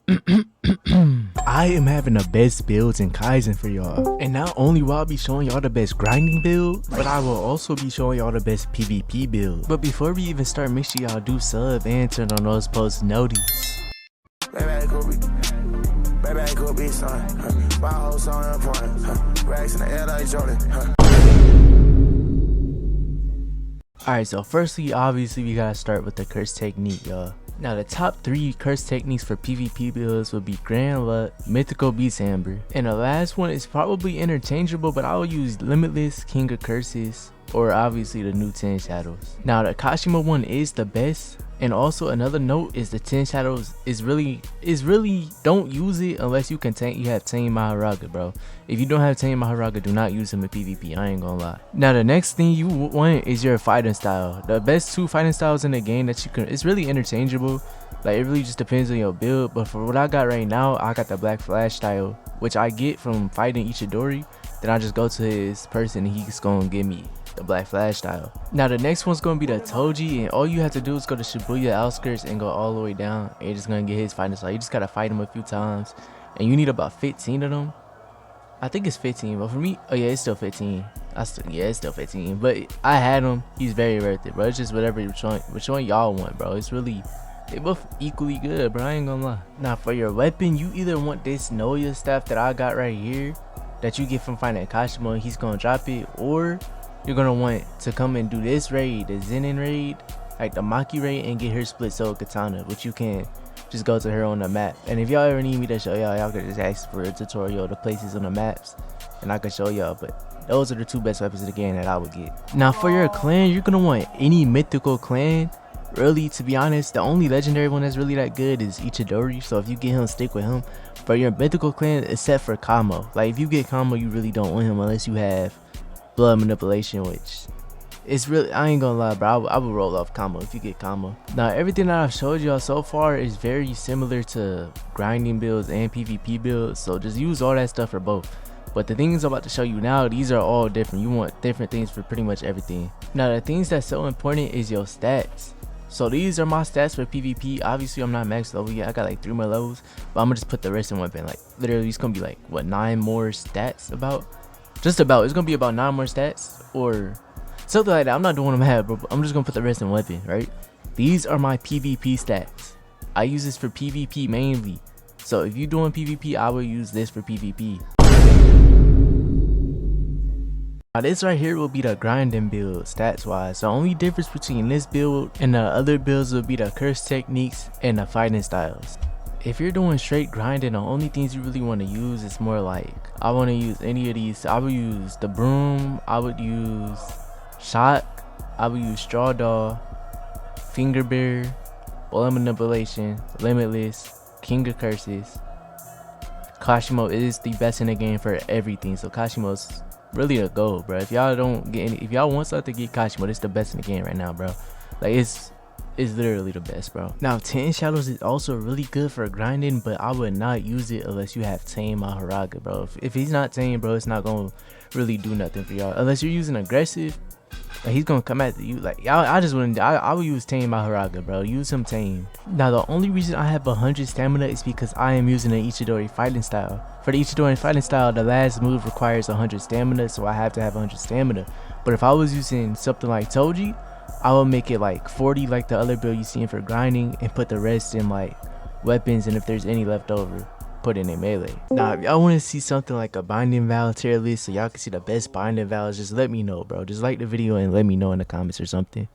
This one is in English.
I am having the best builds in Kaizen for y'all. And not only will I be showing y'all the best grinding build, but I will also be showing y'all the best PvP build. But before we even start, make sure y'all do sub and turn on those post notices. Baby, I could be son. My whole song on point. Racks in the air like Jordan. Alright, so firstly, obviously, we gotta start with the curse technique, y'all. Now, the top 3 curse techniques for PvP builds would be Grand Luck, Mythical Beast Amber, and the last one is probably interchangeable, but I will use Limitless, King of Curses, or obviously the new 10 Shadows. Now, the Kashima one is the best, and also another note is the 10 Shadows is really don't use it unless you have Tame Maharaga, bro. If you don't have Tame Maharaga, do not use him in PvP, I ain't gonna lie. Now, the next thing you want is your fighting style. The best 2 fighting styles in the game that you can, it's really interchangeable. Like, it really just depends on your build, but for what I got right now, I got the Black Flash style, which I get from fighting Ichidori. Then I just go to his person and he's gonna give me the Black Flash style. Now, the next one's gonna be the Toji, and all you have to do is go to Shibuya outskirts and go all the way down, and you're just gonna get his fighting style. You just gotta fight him a few times, and you need about 15 of them. I think it's 15, but for me, oh yeah, it's still 15. It's still 15, but I had him. He's very worth it, bro. It's just whatever which one y'all want, bro. It's really, they both equally good, bro. I ain't gonna lie. Now, for your weapon, you either want this Noya staff that I got right here that you get from finding Kashima, and he's gonna drop it, or you're gonna want to come and do this raid, the Zenin raid, like the Maki raid, and get her split soul katana, which you can just go to her on the map. And if y'all ever need me to show y'all can just ask for a tutorial, the places on the maps, and I can show y'all. But those are the 2 best weapons in the game that I would get. Now, for your clan, you're gonna want any mythical clan. Really, to be honest, the only legendary one that's really that good is Ichidori, so if you get him, stick with him. For your mythical clan, except for Kamo, like if you get Kamo, you really don't want him unless you have blood manipulation, which it's really, I ain't gonna lie, bro, I would roll off Kamo if you get Kamo. Now, everything that I've showed y'all so far is very similar to grinding builds and PvP builds, so just use all that stuff for both. But the things I'm about to show you now, these are all different. You want different things for pretty much everything. Now, the things that's so important is your stats. So these are my stats for PvP. Obviously, I'm not max level yet. I got like 3 more levels, but I'm gonna just put the rest in weapon. Like, literally, it's gonna be like, what, 9 more stats about? Just about. It's gonna be about 9 more stats or something like that. I'm not doing them half, bro. I'm just gonna put the rest in weapon, right? These are my PvP stats. I use this for PvP mainly. So if you're doing PvP, I will use this for PvP. Now, this right here will be the grinding build stats wise. The only difference between this build and the other builds will be the curse techniques and the fighting styles. If you're doing straight grinding, the only things you really want to use is more like, I want to use any of these. I would use the broom, I would use shock, I would use straw doll, finger bear, blood manipulation, limitless, king of curses. Kashimo is the best in the game for everything, so Kashimo's really a goal, bro. If y'all don't get any, if y'all want something to get Kashimo, it's the best in the game right now, bro. Like, it's literally the best, bro. Now, 10 Shadows is also really good for grinding, but I would not use it unless you have Tame Maharaga, bro. If he's not Tame, bro, it's not gonna really do nothing for y'all unless you're using aggressive. Like, he's gonna come at you. Like, I just wouldn't. I would use Tame Maharaga, bro. Use him Tame. Now, the only reason I have 100 stamina is because I am using an Ichidori fighting style. For the Ichidori fighting style, the last move requires 100 stamina, so I have to have 100 stamina. But if I was using something like Toji, I will make it like 40 like the other build you seen for grinding, and put the rest in like weapons, and if there's any left over, put it in melee. Now, if y'all want to see something like a binding vow tier list so y'all can see the best binding vows, just let me know, bro. Just like the video and let me know in the comments or something.